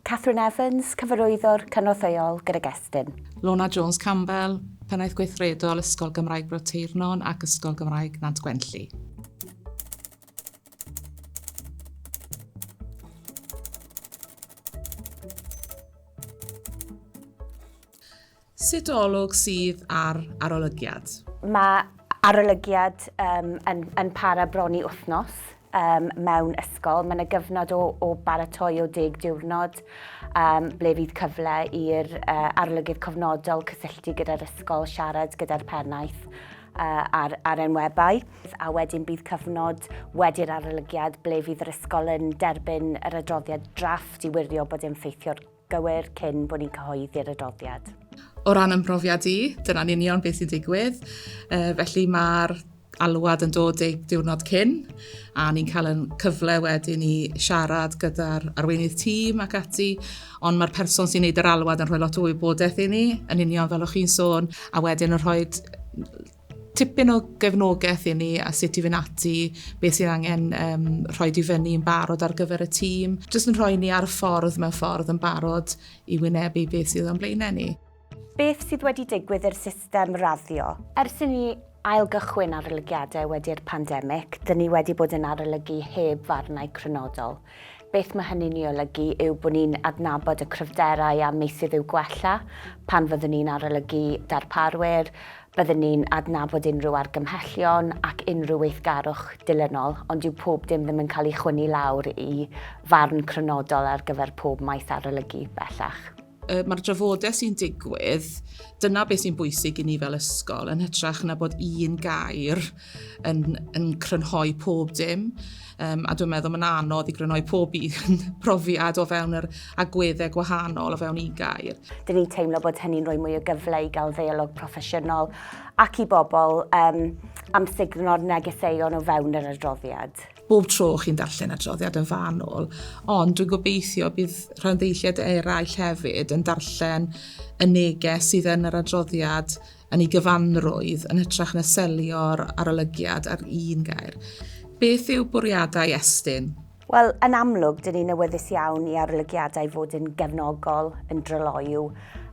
Catherine Evans, cyfarwyddwr cynorthwyol gydag Estyn. Lona Jones Campbell, pennaeth gweithredol Ysgol Gymraeg Broteirnon ac Ysgol Gymraeg Nant Gwenlli. Sut olwg sydd ar arolygiad? Mae arolygiad yn para bron i wythnos mewn ysgol. Mae yna gyfnod o baratoi o 10 diwrnod ble fydd cyfle i'r arolygydd cofnodol cysylltu gyda'r ysgol, siarad gyda'r pennaeth ar enwebau. A wedyn bydd cyfnod wedi'r arolygiad ble fydd yr ysgol yn derbyn yr adroddiad drafft i wirio bod e'n ffeithio'r gywir cyn bod ni'n cyhoeddi'r adroddiad. O ran ymprofiad dyna'n union beth sy'n digwydd. Felly mae'r alwad yn dod 10 diwrnod cyn, a ni'n cael yn cyfle wedyn i siarad gyda'r arweinydd tîm ac ati, ond mae'r person sy'n neud yr alwad yn rhoi lot o wybodaeth i ni, yn union fel o'ch chi'n sôn, a wedyn yn rhoi tipyn o gefnogaeth i ni a sut i fynd ati, beth sydd angen rhoi i fyny yn barod ar gyfer y tîm. Jyst yn rhoi ni ar y ffordd mewn ffordd yn barod i wynebu beth sydd o'n blaenau ni. Beth sydd wedi digwydd i'r system raddio? Ers i ni ailgychwyn arolygiadau wedi'r pandemig, dyn ni wedi bod yn arolygu heb farnau crynodol. Beth mae hynny'n ei olygu yw bod ni'n adnabod y cryfderau a meysydd i'w gwella pan fyddwn ni'n arolygu darparwyr, byddwn ni'n adnabod unrhyw argymhellion ac unrhyw weithgarwch dilynol, ond yw pob dim ddim yn cael ei chwynu lawr i farn crynodol ar gyfer pob maes arolygu bellach. Mae'r drafodaeth sy'n digwydd, dyna beth sy'n bwysig i ni fel ysgol, yn hytrach na bod un gair yn crynhoi pob dim. A dwi'n meddwl mae'n anodd i grynhoi pob un profiad o fewn yr agweddau gwahanol o fewn un gair. Dyn ni'n teimlo bod hynny'n rhoi mwy o gyfle i gael ddeialog proffesiynol ac i bobl am signo'r negeseuon o fewn yr adroddiad. Bob tro chi'n darllen adroddiad yn fanwl, ond dwi'n gobeithio bydd rhanddeilliad eraill hefyd yn darllen y neges sydd yn yr adroddiad yn ei gyfanrwydd yn hytrach na selio'r arolygiad ar un gair. Beth yw bwriadau Estyn? Wel, yn amlwg, dyn ni'n awyddus iawn i arolygiadau fod yn gefnogol, yn dryloyw,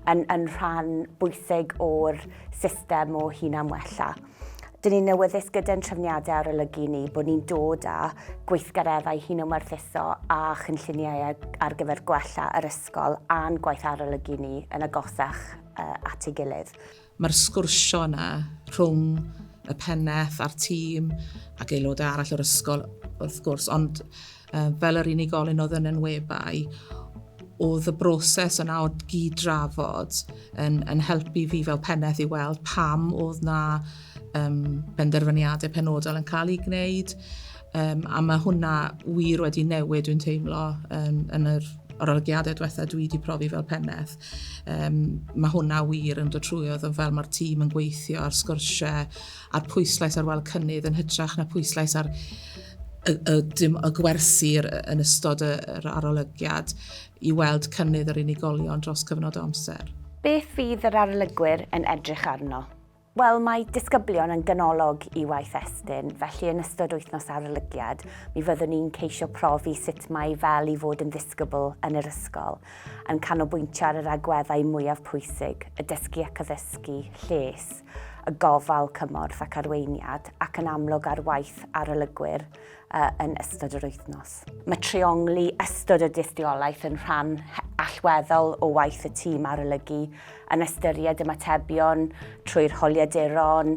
yn rhan bwysig o'r system o hunanwella. Dyn ni'n awyddus gyda'n trefniadau arolygu ni bod ni'n dod â gweithgareddau hunanwerthuso a chynlluniau ar gyfer gwella yr ysgol a'n gwaith arolygu ni yn agosach at ei gilydd. Mae'r sgwrsio yna rhwng y pennaeth a'r tîm ac aelodau arall o'r ysgol wrth gwrs, ond fel yr unigolyn oedd yn enwebau, oedd y broses yna o gyd-drafod yn helpu fi fel pennaeth i weld pam oedd na benderfyniadau penodol yn cael ei gwneud, a mae hwnna wir wedi newid dwi'n teimlo yn yr arolygiadau diwetha dwi wedi profi fel pennaeth. Mae hwnna wir yn dod trwyodd yn fel mae'r tîm yn gweithio ar sgwrsiau, a'r pwyslais ar weld cynnydd yn hytrach na pwyslais ar y gwersir yn ystod yr arolygiad i weld cynnydd yr unigolion dros cyfnod o amser. Beth fydd yr arolygwyr yn edrych arno? Wel, mae disgyblion yn ganolog i waith Estyn, felly yn ystod wythnos arolygiad, mi fyddwn ni'n ceisio profi sut mae fel i fod yn ddisgybl yn yr ysgol, yn canolbwyntio ar yr agweddau mwyaf pwysig, y dysgu ac addysgu, lles, y gofal cymorth ac arweiniad, ac yn amlwg ar waith arolygwyr yn ystod yr wythnos. Mae triongli ystod y dystiolaeth yn rhan allweddol o waith y tîm arolygu, yn ystyried ymatebion trwy'r holiaduron,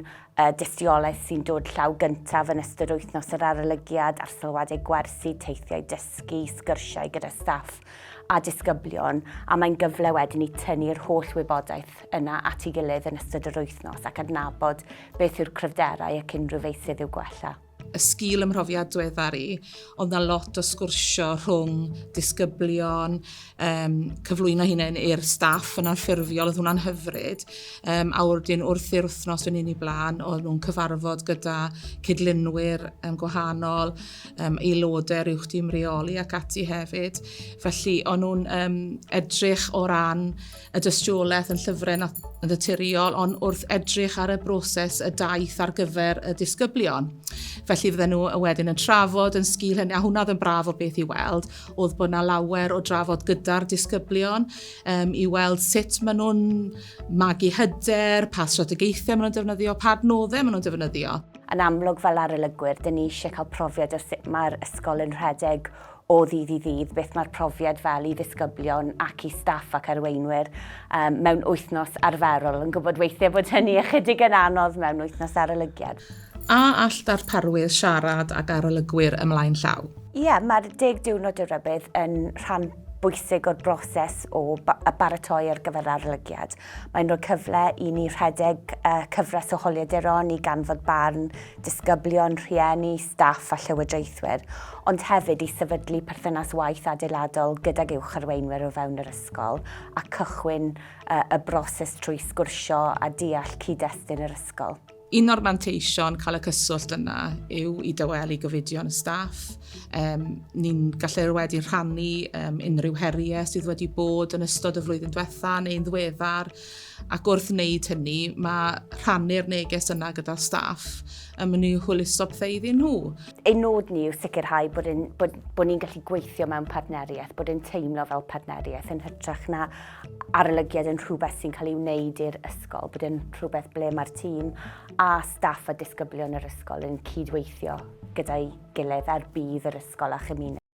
dystiolaeth sy'n dod llaw gyntaf yn ystod wythnos yr arolygiad a'r sylwadau gwersi, teithiau dysgu, sgyrsiau gyda staff a disgyblion, a mae'n gyfle wedyn i tynnu'r holl wybodaeth yna at ei gilydd yn ystod yr wythnos ac adnabod beth yw'r cryfderau ac unrhyw feysydd i'w gwella. Y sgil ymhrofiad diweddari, oedd na lot o sgwrsio rhwng disgyblion, cyflwyno hunain i'r staff yn anffurfiol, oedd hwnna'n hyfryd. A wedyn wrth i'r wythnos yn un i blaen, oedd nhw'n cyfarfod gyda cydlynwyr gwahanol, aelodau uwch dim reoli ac ati hefyd. Felly, oedd nhw'n edrych o ran y dystiolaeth yn llyfrau naturiol, ond wrth edrych ar y broses y daith ar gyfer y disgyblion. Felly fydden nhw wedyn yn trafod yn sgil hynny, a hwnna oedd yn braf o beth i weld, oedd bod yna lawer o drafod gyda'r disgyblion i weld sut maen nhw'n magu hyder, pa strategaethau maen nhw'n defnyddio, pa adnoddau maen nhw'n defnyddio. Yn amlwg fel arolygwyr, dyn ni eisiau cael profiad o sut mae'r ysgol yn rhedeg o ddydd i ddydd, beth mae'r profiad fel i ddisgyblion ac i staff ac arweinwyr mewn wythnos arferol, yn gwybod weithiau bod hynny ychydig yn anodd mewn wythnos arolygiad. A all darparwydd siarad ac arolygwyr ymlaen llaw? Ie, mae'r 10 diwrnod y rybydd yn rhan bwysig o'r broses o baratoi ar gyfer arolygiad. Mae'n rhoi cyfle i ni rhedeg cyfres o holiaduron i ganfod barn, disgyblion, rhieni, staff a llywodraethwyr, ond hefyd i sefydlu perthynas waith adeiladol gydag uwch arweinwyr o fewn yr ysgol a cychwyn y broses trwy sgwrsio a deall cyd-destun yr ysgol. Un o'r manteision cael y cyswllt yna yw i dywelu gofidion y staff. Ni'n gallu wedi rhannu unrhyw heriau sydd wedi bod yn ystod y flwyddyn diwethaf neu'n ddiweddar. Ac wrth wneud hynny, mae rhannu'r neges yna gyda'r staff yn mynd i hwyluso pethau iddyn nhw. Ein nod ni yw sicrhau bod ni'n gallu gweithio mewn partneriaeth, bod yn teimlo fel partneriaeth, yn hytrach na arolygiad yn rhywbeth sy'n cael ei wneud i'r ysgol, bod yn rhywbeth ble mae'r tîm a staff a disgyblion yr ysgol yn cydweithio gyda'i gilydd ar bydd yr ysgol a chymuned.